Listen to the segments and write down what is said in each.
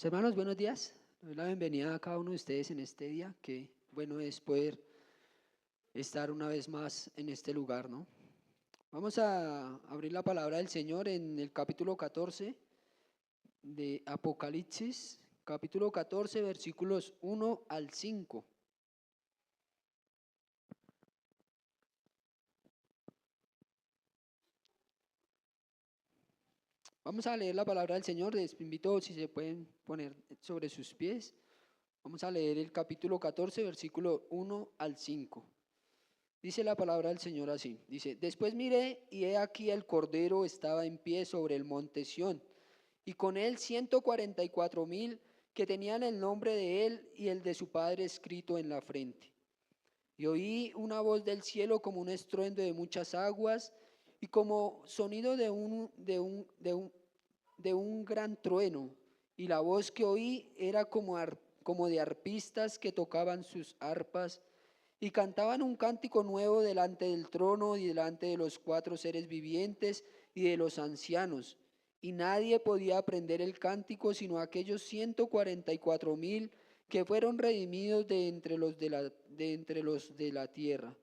Mis hermanos, buenos días. Les doy la bienvenida a cada uno de ustedes en este día. Qué bueno es poder estar una vez más en este lugar, ¿no? Vamos a abrir la palabra del Señor en el capítulo 14 de Apocalipsis, capítulo 14, versículos 1 al 5. Vamos a leer la palabra del Señor. Les invito si se pueden poner sobre sus pies. Vamos a leer el capítulo 14, versículo 1 al 5. Dice la palabra del Señor así, dice, después miré y he aquí el Cordero estaba en pie sobre el monte Sión, y con él 144,000 que tenían el nombre de él y el de su padre escrito en la frente. Y oí una voz del cielo como un estruendo de muchas aguas y como sonido de un gran trueno, y la voz que oí era como de arpistas que tocaban sus arpas y cantaban un cántico nuevo delante del trono y delante de los cuatro seres vivientes y de los ancianos. Y nadie podía aprender el cántico sino aquellos 144,000 que fueron redimidos de entre los de la tierra.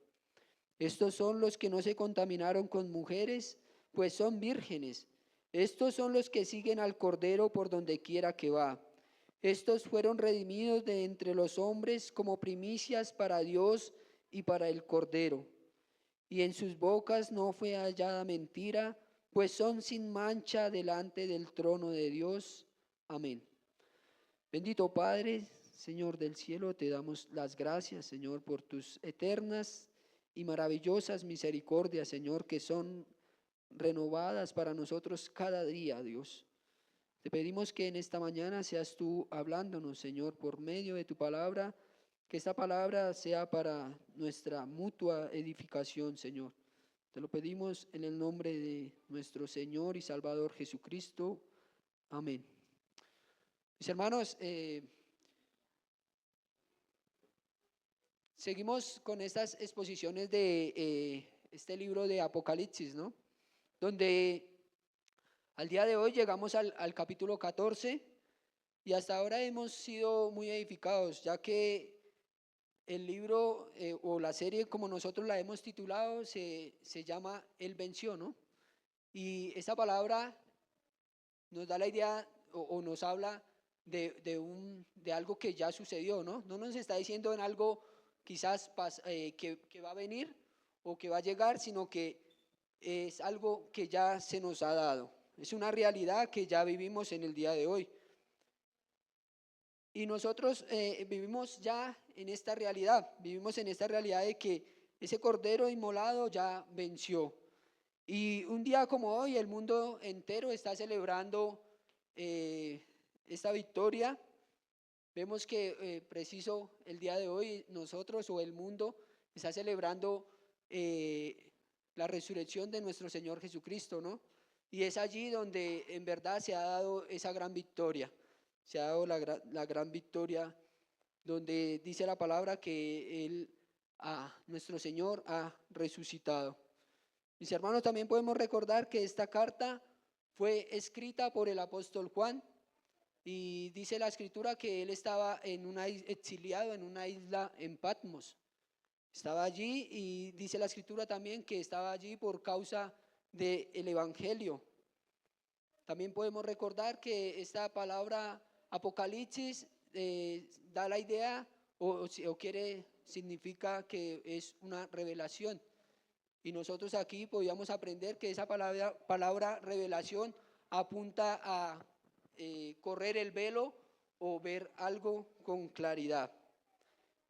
Estos son los que no se contaminaron con mujeres, pues son vírgenes. Estos son los que siguen al Cordero por donde quiera que va. Estos fueron redimidos de entre los hombres como primicias para Dios y para el Cordero. Y en sus bocas no fue hallada mentira, pues son sin mancha delante del trono de Dios. Amén. Bendito Padre, Señor del cielo, te damos las gracias, Señor, por tus eternas y maravillosas misericordias, Señor, que son renovadas para nosotros cada día, Dios. Te pedimos que en esta mañana seas tú hablándonos, Señor, por medio de tu palabra, que esta palabra sea para nuestra mutua edificación, Señor. Te lo pedimos en el nombre de nuestro Señor y Salvador Jesucristo. Amén. Mis hermanos, seguimos con estas exposiciones de este libro de Apocalipsis, ¿no? Donde al día de hoy llegamos al capítulo 14 y hasta ahora hemos sido muy edificados, ya que el libro o la serie, como nosotros la hemos titulado, se llama Él venció, ¿no? Y esa palabra nos da la idea o nos habla de algo que ya sucedió, ¿no? No nos está diciendo en algo quizás que va a venir o que va a llegar, sino que es algo que ya se nos ha dado. Es una realidad que ya vivimos en el día de hoy. Y nosotros vivimos ya en esta realidad, vivimos en esta realidad de que ese cordero inmolado ya venció. Y un día como hoy el mundo entero está celebrando esta victoria. Vemos que preciso el día de hoy nosotros o el mundo está celebrando la resurrección de nuestro Señor Jesucristo, ¿no? Y es allí donde en verdad se ha dado esa gran victoria. Se ha dado la gran victoria donde dice la palabra que nuestro Señor ha resucitado. Mis hermanos, también podemos recordar que esta carta fue escrita por el apóstol Juan y dice la escritura que él estaba exiliado en una isla en Patmos. Estaba allí y dice la escritura también que estaba allí por causa del evangelio. También podemos recordar que esta palabra Apocalipsis da la idea significa que es una revelación. Y nosotros aquí podíamos aprender que esa palabra revelación apunta a correr el velo o ver algo con claridad.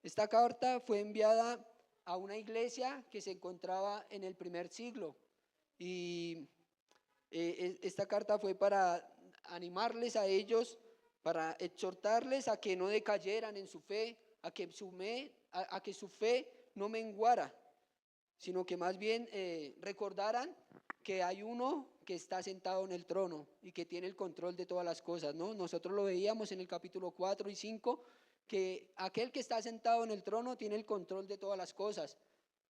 Esta carta fue enviada a una iglesia que se encontraba en el primer siglo y esta carta fue para animarles a ellos, para exhortarles a que no decayeran en su fe, a que su fe no menguara, sino que más bien recordaran que hay uno que está sentado en el trono y que tiene el control de todas las cosas, ¿no? Nosotros lo veíamos en el capítulo 4 y 5, que aquel que está sentado en el trono tiene el control de todas las cosas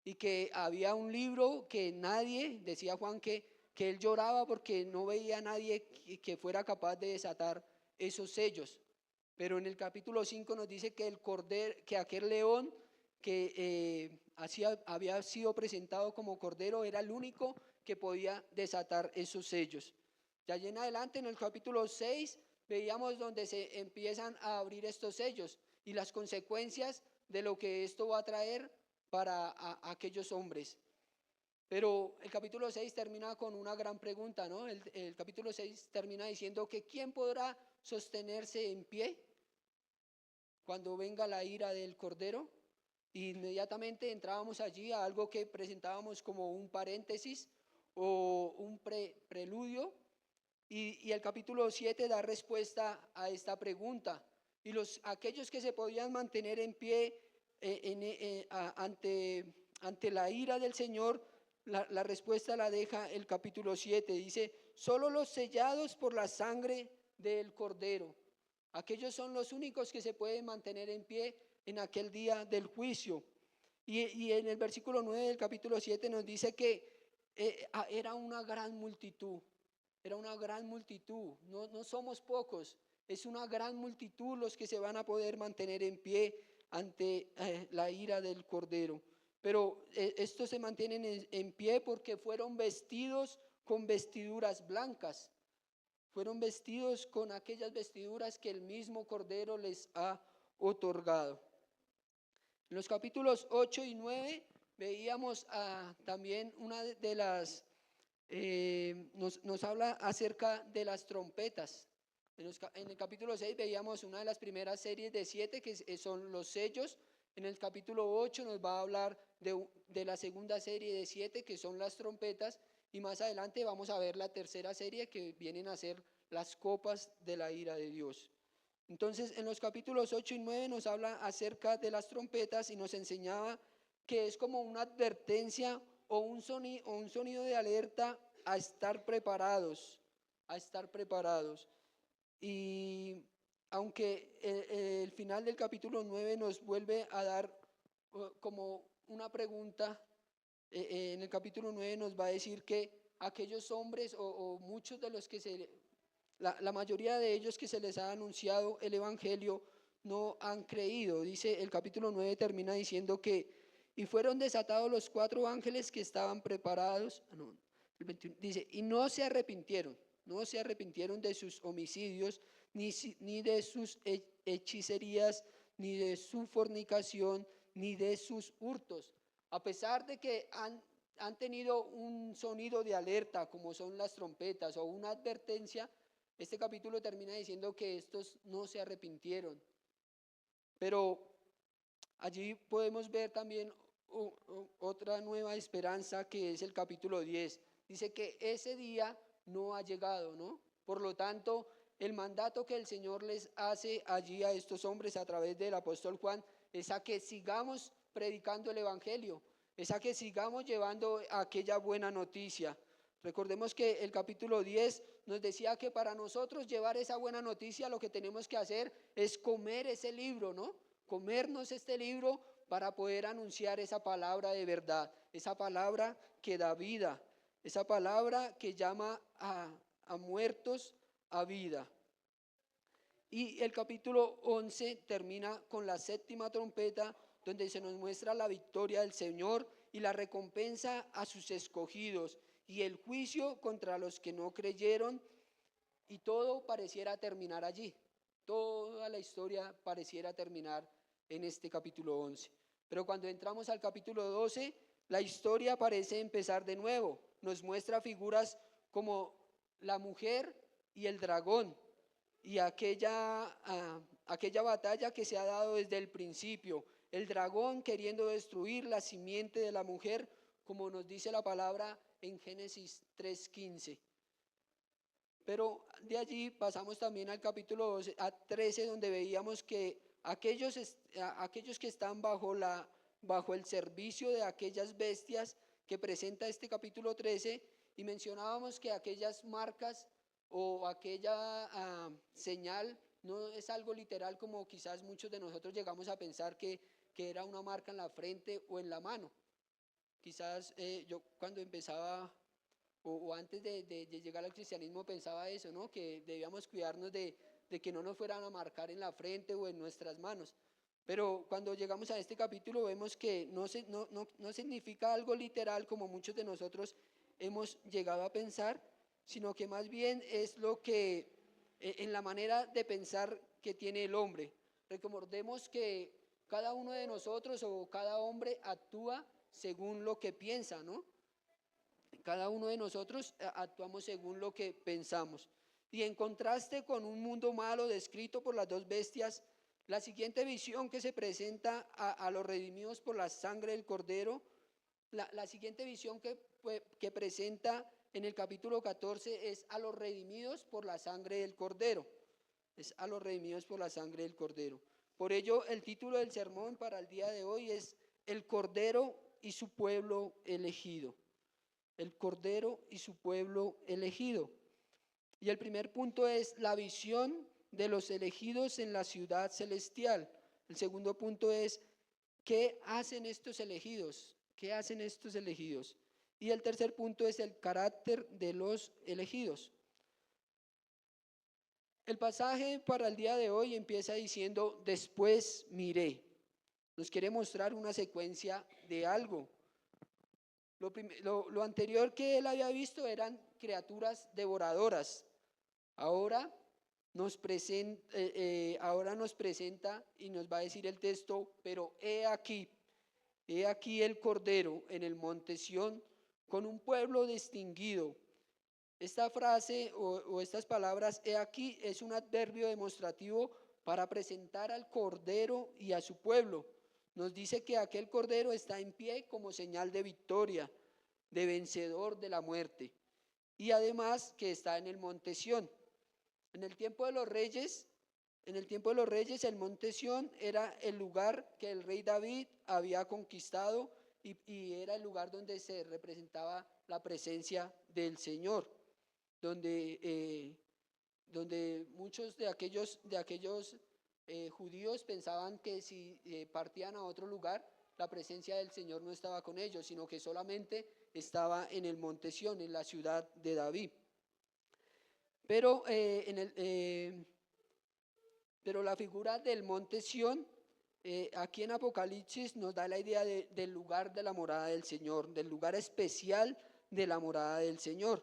y que había un libro que nadie, decía Juan, que él lloraba porque no veía a nadie que fuera capaz de desatar esos sellos, Pero en el capítulo 5 nos dice que que aquel león que había sido presentado como cordero era el único que podía desatar esos sellos. Ya allí en adelante, en el capítulo 6, veíamos donde se empiezan a abrir estos sellos y las consecuencias de lo que esto va a traer para aquellos hombres. Pero el capítulo 6 termina con una gran pregunta, ¿no? El capítulo 6 termina diciendo que ¿quién podrá sostenerse en pie cuando venga la ira del Cordero? Inmediatamente entrábamos allí a algo que presentábamos como un paréntesis o un preludio, y el capítulo 7 da respuesta a esta pregunta. Y aquellos que se podían mantener en pie ante la ira del Señor, la respuesta la deja el capítulo 7. Dice, solo los sellados por la sangre del Cordero. Aquellos son los únicos que se pueden mantener en pie en aquel día del juicio. Y en el versículo 9 del capítulo 7 nos dice que era una gran multitud. Era una gran multitud, no somos pocos, es una gran multitud los que se van a poder mantener en pie ante la ira del Cordero. Pero estos se mantienen en pie porque fueron vestidos con vestiduras blancas, fueron vestidos con aquellas vestiduras que el mismo Cordero les ha otorgado. En los capítulos 8 y 9 veíamos también una de las nos habla acerca de las trompetas. En el capítulo 6 veíamos una de las primeras series de 7 que son los sellos. En el capítulo 8 nos va a hablar de la segunda serie de 7 que son las trompetas, y más adelante vamos a ver la tercera serie que vienen a ser las copas de la ira de Dios. Entonces en los capítulos 8 y 9 nos habla acerca de las trompetas y nos enseñaba que es como una advertencia o un sonido de alerta a estar preparados, a estar preparados. Y aunque el final del capítulo 9 nos vuelve a dar como una pregunta, en el capítulo 9 nos va a decir que aquellos hombres o muchos de los que la mayoría de ellos que se les ha anunciado el Evangelio no han creído. Dice, el capítulo 9 termina diciendo que y fueron desatados los 4 ángeles que estaban preparados. El 21, dice, y no se arrepintieron de sus homicidios, ni de sus hechicerías, ni de su fornicación, ni de sus hurtos. A pesar de que han tenido un sonido de alerta, como son las trompetas, o una advertencia, este capítulo termina diciendo que estos no se arrepintieron. Pero allí podemos ver también otra nueva esperanza, que es el capítulo 10. Dice que ese día no ha llegado, ¿no? Por lo tanto, el mandato que el Señor les hace allí a estos hombres a través del apóstol Juan es a que sigamos predicando el Evangelio, es a que sigamos llevando aquella buena noticia. Recordemos que el capítulo 10 nos decía que para nosotros llevar esa buena noticia lo que tenemos que hacer es comer ese libro, ¿no? Comernos este libro para poder anunciar esa palabra de verdad, esa palabra que da vida, esa palabra que llama a muertos a vida. Y el capítulo 11 termina con la 7ª trompeta, donde se nos muestra la victoria del Señor y la recompensa a sus escogidos y el juicio contra los que no creyeron, y todo pareciera terminar allí. Toda la historia pareciera terminar en este capítulo 11. Pero cuando entramos al capítulo 12, la historia parece empezar de nuevo. Nos muestra figuras como la mujer y el dragón, y aquella batalla que se ha dado desde el principio. El dragón queriendo destruir la simiente de la mujer, como nos dice la palabra en Génesis 3:15. Pero de allí pasamos también al capítulo 12, a 13, donde veíamos que aquellos que están bajo el servicio de aquellas bestias que presenta este capítulo 13, y mencionábamos que aquellas marcas o aquella señal no es algo literal como quizás muchos de nosotros llegamos a pensar que era una marca en la frente o en la mano. Quizás yo cuando empezaba o antes de llegar al cristianismo pensaba eso, ¿no? Que debíamos cuidarnos de de que no nos fueran a marcar en la frente o en nuestras manos. Pero cuando llegamos a este capítulo vemos que no significa algo literal como muchos de nosotros hemos llegado a pensar, sino que más bien es lo que en la manera de pensar que tiene el hombre. Recordemos que cada uno de nosotros o cada hombre actúa según lo que piensa, ¿no? Cada uno de nosotros actuamos según lo que pensamos. Y en contraste con un mundo malo descrito por las dos bestias, la siguiente visión que se presenta a los redimidos por la sangre del Cordero, la siguiente visión que presenta en el capítulo 14 es a los redimidos por la sangre del Cordero. Es a los redimidos por la sangre del Cordero. Por ello, el título del sermón para el día de hoy es El Cordero y su pueblo elegido. El Cordero y su pueblo elegido. Y el primer punto es la visión de los elegidos en la ciudad celestial. El segundo punto es ¿qué hacen estos elegidos? ¿Qué hacen estos elegidos? Y el tercer punto es el carácter de los elegidos. El pasaje para el día de hoy empieza diciendo, después miré. Nos quiere mostrar una secuencia de algo. Lo anterior que él había visto eran criaturas devoradoras. Ahora nos presenta y nos va a decir el texto, pero he aquí el Cordero en el monte Sión con un pueblo distinguido. Esta frase o estas palabras, he aquí, es un adverbio demostrativo para presentar al Cordero y a su pueblo. Nos dice que aquel Cordero está en pie como señal de victoria, de vencedor de la muerte. Y además que está en el monte Sión. En el tiempo de los reyes, el monte Sión era el lugar que el rey David había conquistado y era el lugar donde se representaba la presencia del Señor, donde muchos de aquellos judíos pensaban que si partían a otro lugar, la presencia del Señor no estaba con ellos, sino que solamente estaba en el monte Sión, en la ciudad de David. Pero la figura del monte Sión, aquí en Apocalipsis nos da la idea del lugar de la morada del Señor, del lugar especial de la morada del Señor.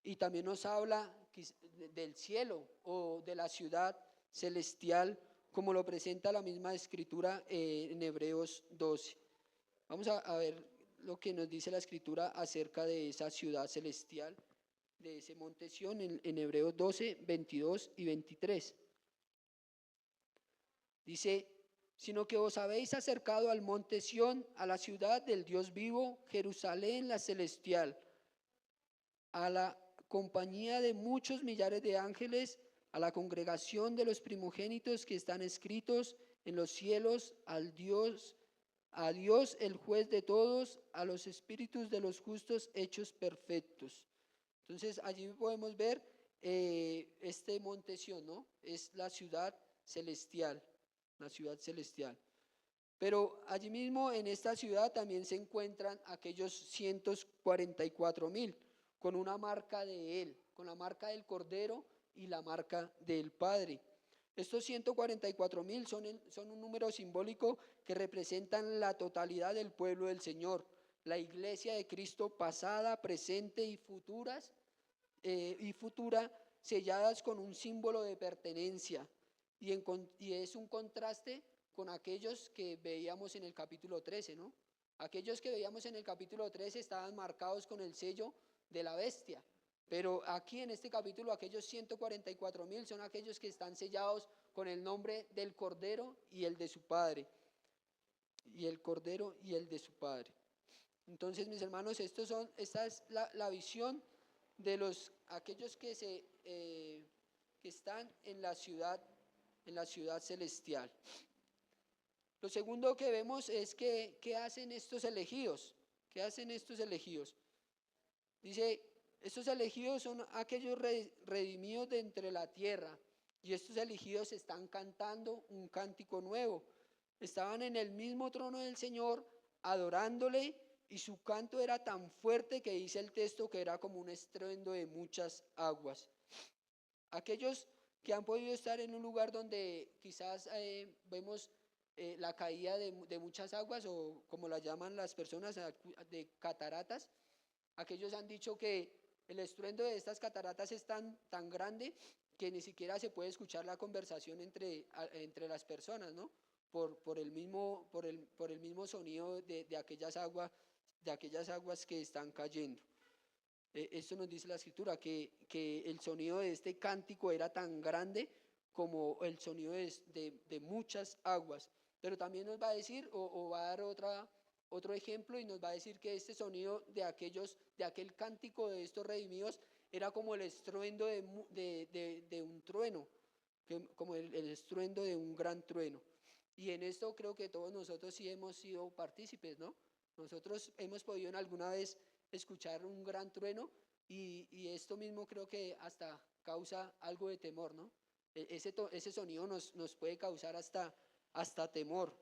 Y también nos habla del cielo o de la ciudad celestial, como lo presenta la misma escritura en Hebreos 12. Vamos a ver lo que nos dice la escritura acerca de esa ciudad celestial, de ese monte Sión, en Hebreos 12, 22 y 23. Dice, sino que os habéis acercado al monte Sión, a la ciudad del Dios vivo, Jerusalén la celestial, a la compañía de muchos millares de ángeles, a la congregación de los primogénitos que están escritos en los cielos, a Dios el juez de todos, a los espíritus de los justos hechos perfectos. Entonces allí podemos ver este monte Sión, ¿no? Es la ciudad celestial, la ciudad celestial. Pero allí mismo en esta ciudad también se encuentran aquellos 144,000 con una marca de él, con la marca del Cordero y la marca del Padre. Estos 144,000 son un número simbólico que representan la totalidad del pueblo del Señor, la iglesia de Cristo pasada, presente y futura, selladas con un símbolo de pertenencia. Y es un contraste con aquellos que veíamos en el capítulo 13, ¿no? Aquellos que veíamos en el capítulo 13 estaban marcados con el sello de la bestia, pero aquí en este capítulo aquellos 144,000 son aquellos que están sellados con el nombre del Cordero y el de su Padre, y el Cordero y el de su Padre. Entonces, mis hermanos, esta es la visión de aquellos que están en la ciudad celestial. Lo segundo que vemos es que ¿qué hacen estos elegidos? ¿Qué hacen estos elegidos? Dice, estos elegidos son aquellos redimidos de entre la tierra, y estos elegidos están cantando un cántico nuevo. Estaban en el mismo trono del Señor, adorándole, y su canto era tan fuerte que dice el texto que era como un estruendo de muchas aguas. Aquellos que han podido estar en un lugar donde quizás vemos la caída de muchas aguas, o como las llaman las personas, de cataratas. Aquellos han dicho que el estruendo de estas cataratas es tan grande que ni siquiera se puede escuchar la conversación entre las personas, ¿no? Por el mismo sonido de aquellas aguas que están cayendo. Esto nos dice la escritura, que el sonido de este cántico era tan grande como el sonido de muchas aguas. Pero también nos va a decir, o va a dar otro ejemplo, y nos va a decir que este sonido de aquel cántico de estos redimidos era como el estruendo de un trueno, como el estruendo de un gran trueno. Y en esto creo que todos nosotros sí hemos sido partícipes, ¿no? Nosotros hemos podido en alguna vez escuchar un gran trueno, y esto mismo creo que hasta causa algo de temor, ¿no? Ese sonido nos puede causar hasta temor.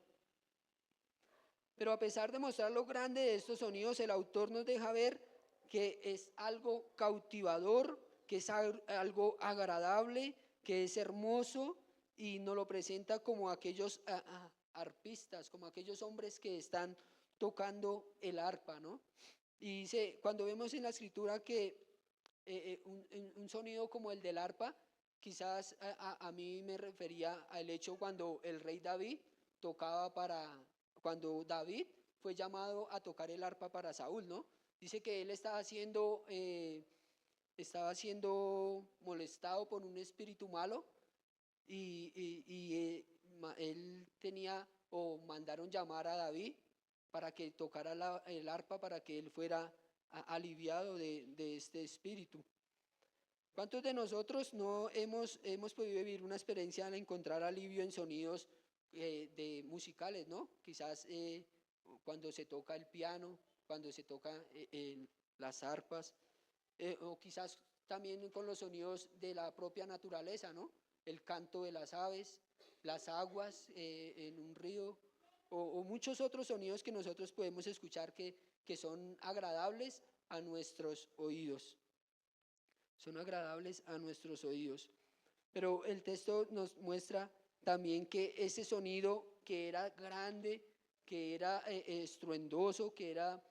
Pero a pesar de mostrar lo grande de estos sonidos, el autor nos deja ver que es algo cautivador, que es algo agradable, que es hermoso, y nos lo presenta como aquellos arpistas, como aquellos hombres que están tocando el arpa, ¿no? Y dice, cuando vemos en la escritura que un sonido como el del arpa, quizás a mí me refería al hecho cuando el rey David tocaba cuando David fue llamado a tocar el arpa para Saúl, ¿no? Dice que él estaba siendo molestado por un espíritu malo, y él tenía, o mandaron llamar a David para que tocara el arpa, para que él fuera aliviado de este espíritu. ¿Cuántos de nosotros no hemos podido vivir una experiencia al encontrar alivio en sonidos musicales, ¿no? Quizás cuando se toca el piano, cuando se toca las arpas, o quizás también con los sonidos de la propia naturaleza, ¿no? El canto de las aves, las aguas en un río, o muchos otros sonidos que nosotros podemos escuchar que son agradables a nuestros oídos. Son agradables a nuestros oídos. Pero el texto nos muestra también que ese sonido que era grande, que era estruendoso, que era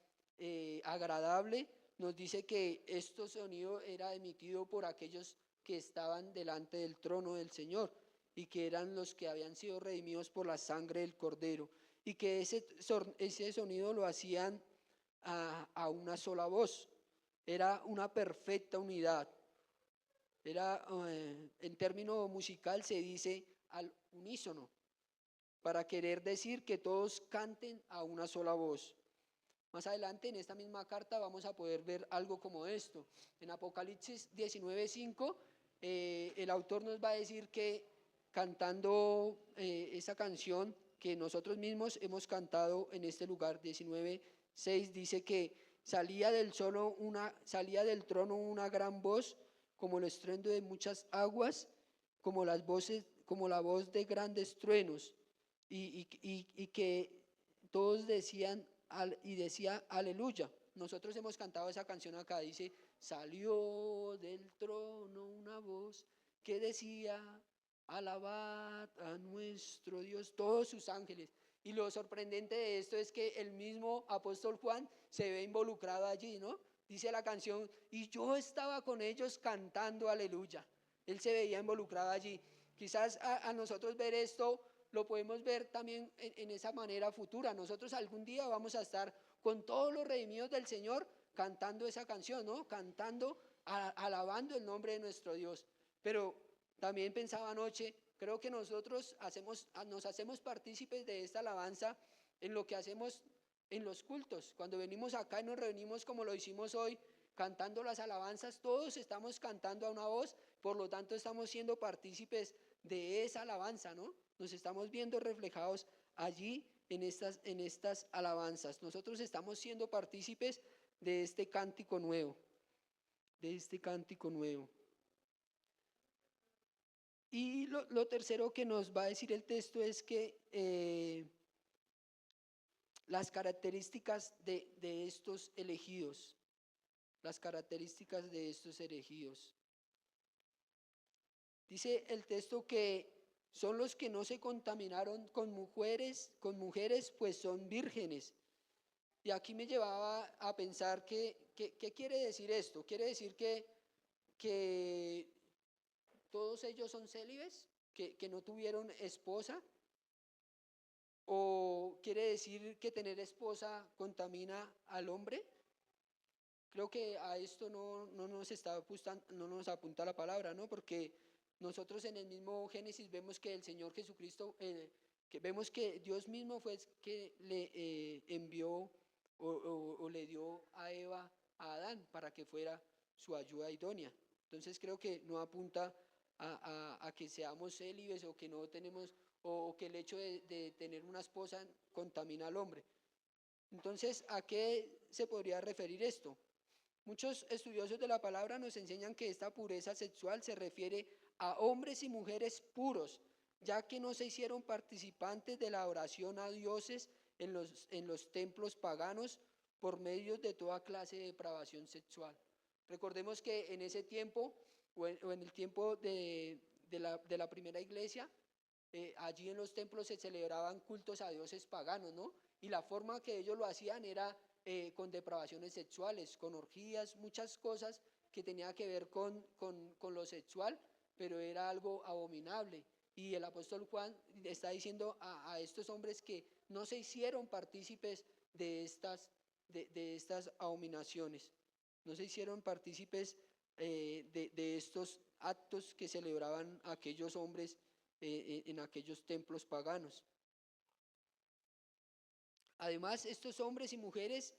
agradable, nos dice que este sonido era emitido por aquellos que estaban delante del trono del Señor, y que eran los que habían sido redimidos por la sangre del Cordero, y que ese sonido lo hacían a una sola voz. Era una perfecta unidad. En término musical se dice al unísono, para querer decir que todos canten a una sola voz. Más adelante en esta misma carta vamos a poder ver algo como esto. En Apocalipsis 19:5, el autor nos va a decir que cantando esa canción que nosotros mismos hemos cantado en este lugar, 19:6, dice que salía del trono una gran voz, como el estruendo de muchas aguas, como la voz de grandes truenos, y que todos decía aleluya. Nosotros hemos cantado esa canción acá, dice, salió del trono una voz que decía, alabad a nuestro Dios, todos sus ángeles. Y lo sorprendente de esto es que el mismo apóstol Juan se ve involucrado allí, ¿no? Dice la canción, y yo estaba con ellos cantando aleluya. Él se veía involucrado allí. Quizás a nosotros ver esto lo podemos ver también en esa manera futura. Nosotros algún día vamos a estar con todos los redimidos del Señor cantando esa canción, ¿no? Cantando, alabando el nombre de nuestro Dios. Pero también pensaba anoche, creo que nosotros nos hacemos partícipes de esta alabanza en lo que hacemos en los cultos. Cuando venimos acá y nos reunimos como lo hicimos hoy, cantando las alabanzas, todos estamos cantando a una voz, por lo tanto estamos siendo partícipes de esa alabanza, ¿no? Nos estamos viendo reflejados allí en estas alabanzas. Nosotros estamos siendo partícipes de este cántico nuevo, de este cántico nuevo. Y lo tercero que nos va a decir el texto es que las características de estos elegidos, las características de estos elegidos. Dice el texto que son los que no se contaminaron con mujeres, pues son vírgenes. Y aquí me llevaba a pensar ¿qué quiere decir esto? ¿Quiere decir que todos ellos son célibes, que no tuvieron esposa? ¿O quiere decir que tener esposa contamina al hombre? Creo que a esto no nos apunta la palabra, ¿no? Porque nosotros en el mismo Génesis vemos que el Señor Jesucristo, que vemos que Dios mismo fue el que le envió o le dio a Eva a Adán para que fuera su ayuda idónea. Entonces creo que no apunta a que seamos célibes o que no tenemos, o que el hecho de tener una esposa contamina al hombre. Entonces, ¿a qué se podría referir esto? Muchos estudiosos de la palabra nos enseñan que esta pureza sexual se refiere a hombres y mujeres puros, ya que no se hicieron participantes de la oración a dioses en los templos paganos por medio de toda clase de depravación sexual. Recordemos que en ese tiempo, o en el tiempo de la primera iglesia, allí en los templos se celebraban cultos a dioses paganos, ¿no? Y la forma que ellos lo hacían era con depravaciones sexuales, con orgías, muchas cosas que tenía que ver con lo sexual, pero era algo abominable. Y el apóstol Juan está diciendo a estos hombres que no se hicieron partícipes de estas abominaciones, no se hicieron partícipes de estos actos que celebraban aquellos hombres en aquellos templos paganos. Además, estos hombres y mujeres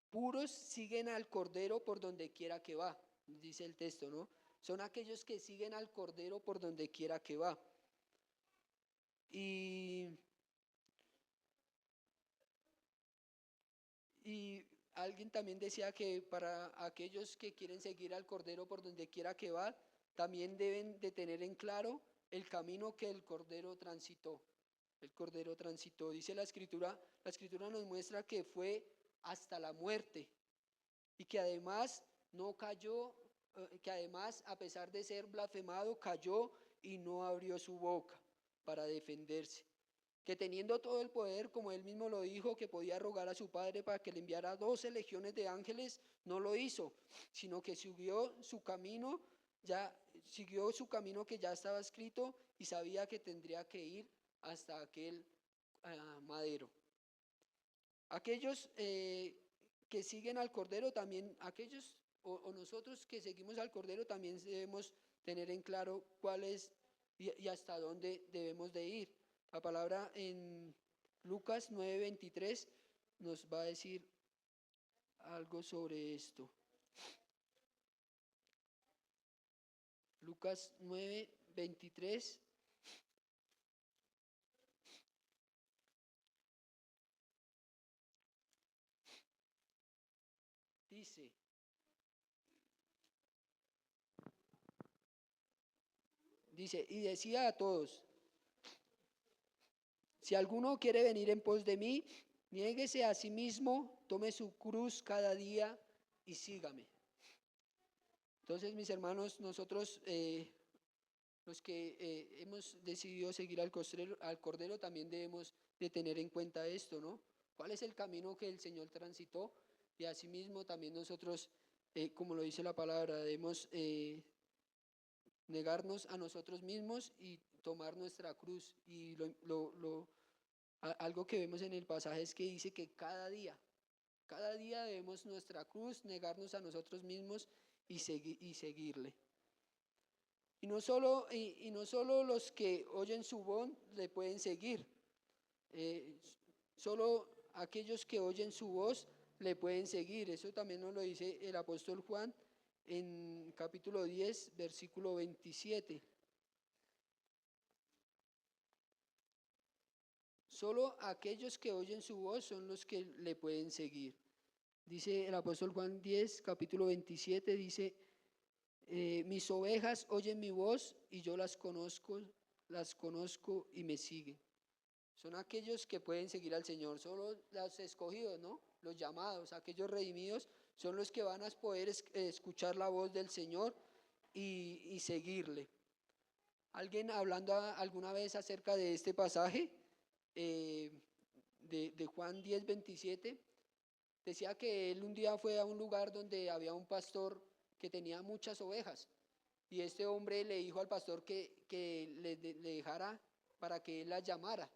puros siguen al Cordero por donde quiera que va, dice el texto, ¿no? Son aquellos que siguen al Cordero por donde quiera que va. Y alguien también decía que para aquellos que quieren seguir al Cordero por donde quiera que va, también deben de tener en claro el camino que el Cordero transitó. El Cordero transitó, dice la Escritura nos muestra que fue hasta la muerte y que además no cayó, que además a pesar de ser blasfemado, cayó y no abrió su boca para defenderse. Que teniendo todo el poder, como él mismo lo dijo, que podía rogar a su padre para que le enviara 12 legiones de ángeles, no lo hizo, sino que siguió su camino que ya estaba escrito y sabía que tendría que ir hasta aquel madero. Aquellos que siguen al Cordero también, aquellos o nosotros que seguimos al Cordero también debemos tener en claro cuál es y hasta dónde debemos de ir. La palabra en Lucas 9:23 nos va a decir algo sobre esto. Lucas 9:23 dice, y decía a todos: si alguno quiere venir en pos de mí, niéguese a sí mismo, tome su cruz cada día y sígame. Entonces, mis hermanos, nosotros los que hemos decidido seguir al Cordero también debemos de tener en cuenta esto, ¿no? ¿Cuál es el camino que el Señor transitó? Y asimismo también nosotros, como lo dice la palabra, debemos negarnos a nosotros mismos y tomar nuestra cruz. Y algo que vemos en el pasaje es que dice que cada día debemos nuestra cruz, negarnos a nosotros mismos y seguirle. Y no solo los que oyen su voz le pueden seguir, solo aquellos que oyen su voz le pueden seguir. Eso también nos lo dice el apóstol Juan en capítulo 10, versículo 27. Solo aquellos que oyen su voz son los que le pueden seguir. Dice el apóstol Juan 10, capítulo 27, dice: mis ovejas oyen mi voz y yo las conozco y me siguen. Son aquellos que pueden seguir al Señor, solo los escogidos, ¿no? Los llamados, aquellos redimidos, son los que van a poder escuchar la voz del Señor y seguirle. Alguien hablando alguna vez acerca de este pasaje eh, de Juan 10:27, decía que él un día fue a un lugar donde había un pastor que tenía muchas ovejas y este hombre le dijo al pastor que le dejara para que él las llamara,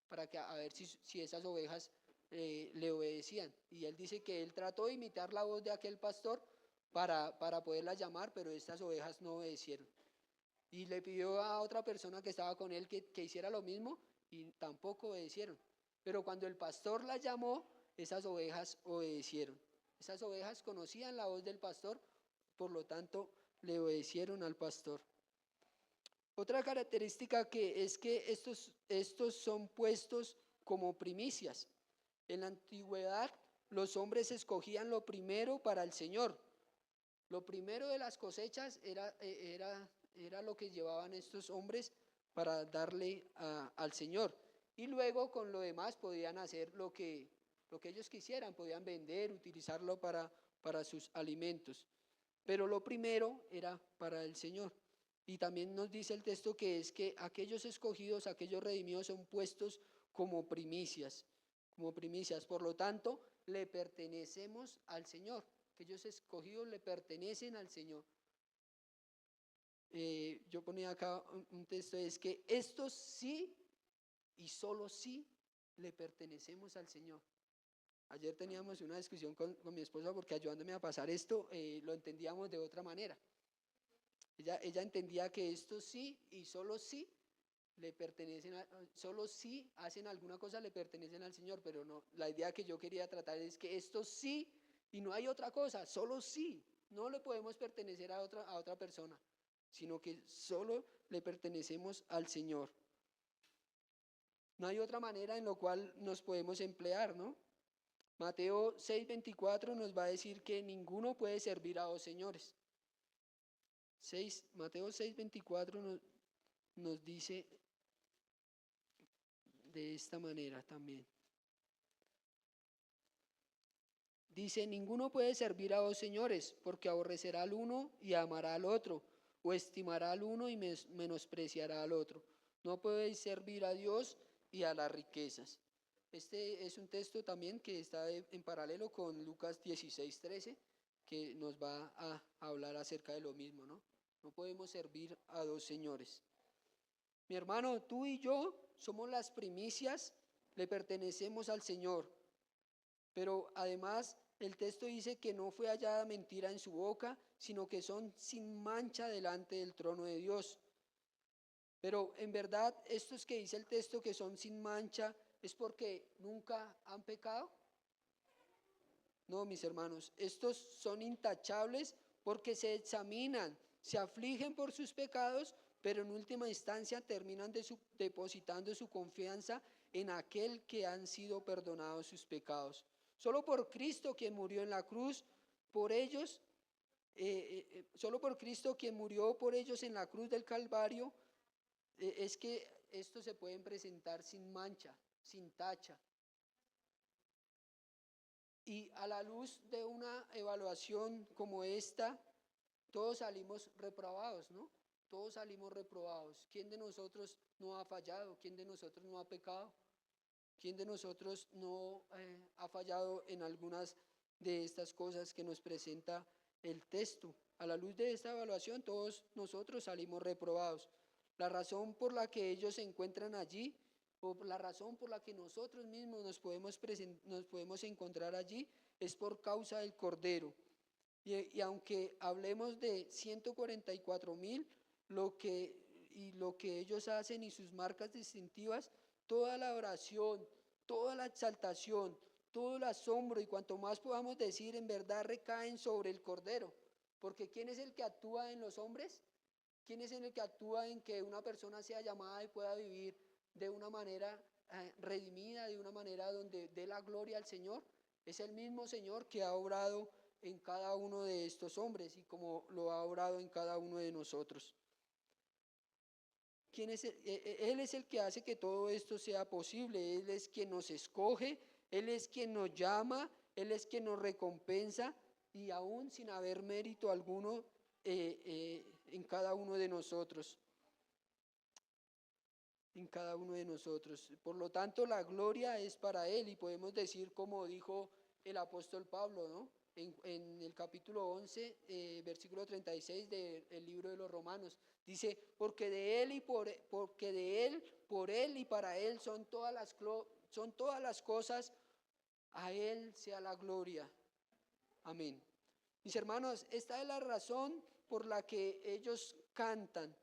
para que a ver si esas ovejas le obedecían. Y él dice que él trató de imitar la voz de aquel pastor para poderlas llamar, pero estas ovejas no obedecieron. Y le pidió a otra persona que estaba con él que hiciera lo mismo y tampoco obedecieron. Pero cuando el pastor las llamó, esas ovejas obedecieron. Esas ovejas conocían la voz del pastor, por lo tanto le obedecieron al pastor. Otra característica que es que estos son puestos como primicias. En la antigüedad los hombres escogían lo primero para el Señor. Lo primero de las cosechas era lo que llevaban estos hombres para darle al Señor. Y luego con lo demás podían hacer lo que ellos quisieran, podían vender, utilizarlo para sus alimentos. Pero lo primero era para el Señor. Y también nos dice el texto que es que aquellos escogidos, aquellos redimidos son puestos como primicias, como primicias. Por lo tanto, le pertenecemos al Señor. Aquellos escogidos le pertenecen al Señor. Yo ponía acá un texto, es que estos sí y solo sí le pertenecemos al Señor. Ayer teníamos una discusión con mi esposa porque ayudándome a pasar esto, lo entendíamos de otra manera. Ella entendía que estos sí y solo sí le pertenecen, solo si hacen alguna cosa le pertenecen al Señor, pero no, la idea que yo quería tratar es que estos sí y no hay otra cosa, solo sí, no le podemos pertenecer a otra persona, sino que solo le pertenecemos al Señor. No hay otra manera en la cual nos podemos emplear, ¿no? Mateo 6:24 nos va a decir que ninguno puede servir a dos señores. Mateo 6:24 nos dice de esta manera también. Dice, ninguno puede servir a dos señores, porque aborrecerá al uno y amará al otro, o estimará al uno y menospreciará al otro. No podéis servir a Dios y a las riquezas. Este es un texto también que está en paralelo con Lucas 16:13, que nos va a hablar acerca de lo mismo, ¿no? No podemos servir a dos señores. Mi hermano, tú y yo somos las primicias, le pertenecemos al Señor, pero además el texto dice que no fue hallada mentira en su boca, sino que son sin mancha delante del trono de Dios. Pero en verdad, estos que dice el texto que son sin mancha, ¿es porque nunca han pecado? No, mis hermanos, estos son intachables porque se examinan, se afligen por sus pecados, pero en última instancia terminan depositando su confianza en aquel que han sido perdonados sus pecados. Solo por Cristo quien murió en la cruz, por ellos, solo por Cristo quien murió por ellos en la cruz del Calvario, es que estos se pueden presentar sin mancha, sin tacha. Y a la luz de una evaluación como esta, todos salimos reprobados, ¿no? Todos salimos reprobados. ¿Quién de nosotros no ha fallado? ¿Quién de nosotros no ha pecado? ¿Quién de nosotros no ha fallado en algunas de estas cosas que nos presenta el texto? A la luz de esta evaluación, todos nosotros salimos reprobados. La razón por la que ellos se encuentran allí, o la razón por la que nosotros mismos nos podemos encontrar allí, es por causa del Cordero. Y aunque hablemos de 144,000, lo que ellos hacen y sus marcas distintivas, toda la oración, toda la exaltación, todo el asombro y cuanto más podamos decir, en verdad recaen sobre el Cordero. Porque ¿quién es el que actúa en los hombres? ¿Quién es el que actúa en que una persona sea llamada y pueda vivir de una manera redimida, de una manera donde dé la gloria al Señor? Es el mismo Señor que ha obrado en cada uno de estos hombres y como lo ha obrado en cada uno de nosotros. Él es el que hace que todo esto sea posible. Él es quien nos escoge, Él es quien nos llama, Él es quien nos recompensa y aún sin haber mérito alguno, en cada uno de nosotros. En cada uno de nosotros. Por lo tanto, la gloria es para Él y podemos decir como dijo el apóstol Pablo, ¿no? En el capítulo 11, versículo 36 del libro de los Romanos, dice, porque de Él porque de Él, por Él y para Él son todas las cosas, a Él sea la gloria. Amén. Mis hermanos, esta es la razón por la que ellos cantan.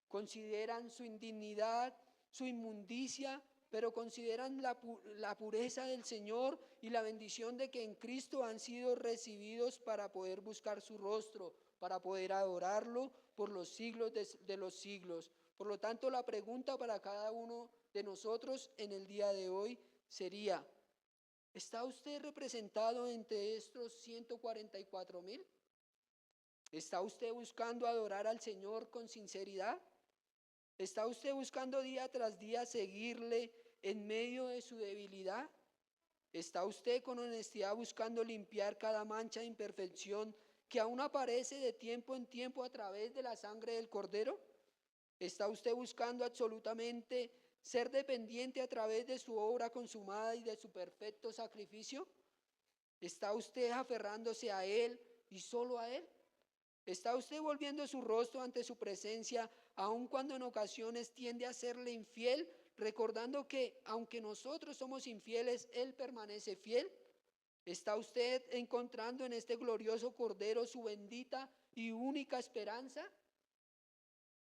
Consideran su indignidad, su inmundicia, pero consideran la pureza del Señor y la bendición de que en Cristo han sido recibidos para poder buscar su rostro, para poder adorarlo por los siglos de los siglos. Por lo tanto, la pregunta para cada uno de nosotros en el día de hoy sería, ¿está usted representado entre estos 144,000? ¿Está usted buscando adorar al Señor con sinceridad? ¿Está usted buscando día tras día seguirle en medio de su debilidad? ¿Está usted con honestidad buscando limpiar cada mancha de imperfección que aún aparece de tiempo en tiempo a través de la sangre del Cordero? ¿Está usted buscando absolutamente ser dependiente a través de su obra consumada y de su perfecto sacrificio? ¿Está usted aferrándose a Él y solo a Él? ¿Está usted volviendo su rostro ante su presencia, aun cuando en ocasiones tiende a serle infiel, recordando que aunque nosotros somos infieles, Él permanece fiel? ¿Está usted encontrando en este glorioso Cordero su bendita y única esperanza?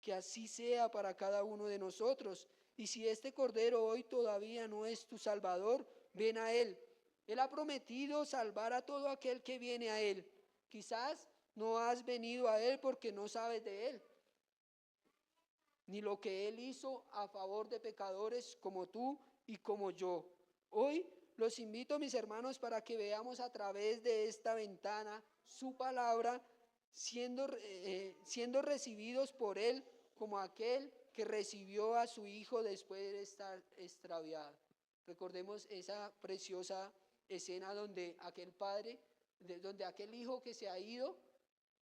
Que así sea para cada uno de nosotros. Y si este Cordero hoy todavía no es tu Salvador, ven a Él. Él ha prometido salvar a todo aquel que viene a Él. Quizás no has venido a Él porque no sabes de Él, ni lo que Él hizo a favor de pecadores como tú y como yo. Hoy los invito, mis hermanos, para que veamos a través de esta ventana su palabra, siendo recibidos por Él como aquel que recibió a su hijo después de estar extraviado. Recordemos esa preciosa escena donde donde aquel hijo que se ha ido,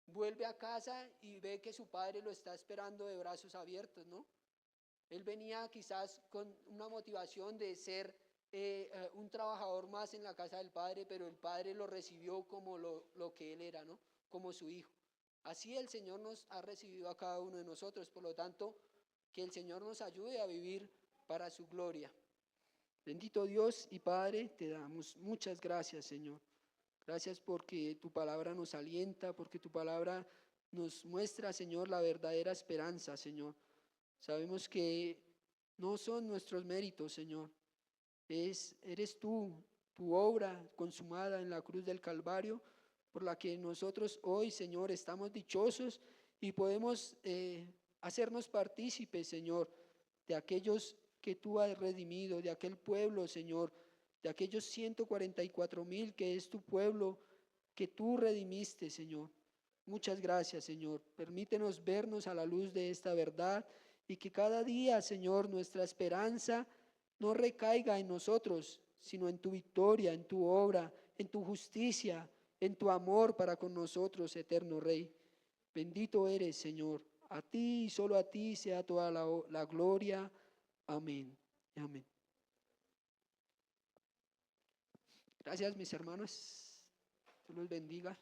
vuelve a casa y ve que su padre lo está esperando de brazos abiertos, ¿no? Él venía quizás con una motivación de ser un trabajador más en la casa del padre, pero el padre lo recibió como lo que él era, ¿no? Como su hijo. Así el Señor nos ha recibido a cada uno de nosotros, por lo tanto, que el Señor nos ayude a vivir para su gloria. Bendito Dios y Padre, te damos muchas gracias, Señor. Gracias porque tu palabra nos alienta, porque tu palabra nos muestra, Señor, la verdadera esperanza, Señor. Sabemos que no son nuestros méritos, Señor. Eres tú, tu obra consumada en la cruz del Calvario, por la que nosotros hoy, Señor, estamos dichosos y podemos hacernos partícipes, Señor, de aquellos que tú has redimido, de aquel pueblo, Señor, de aquellos 144,000 que es tu pueblo, que tú redimiste, Señor. Muchas gracias, Señor. Permítenos vernos a la luz de esta verdad y que cada día, Señor, nuestra esperanza no recaiga en nosotros, sino en tu victoria, en tu obra, en tu justicia, en tu amor para con nosotros, eterno Rey. Bendito eres, Señor. A ti y solo a ti sea toda la gloria. Amén. Amén. Gracias, mis hermanos. Dios los bendiga.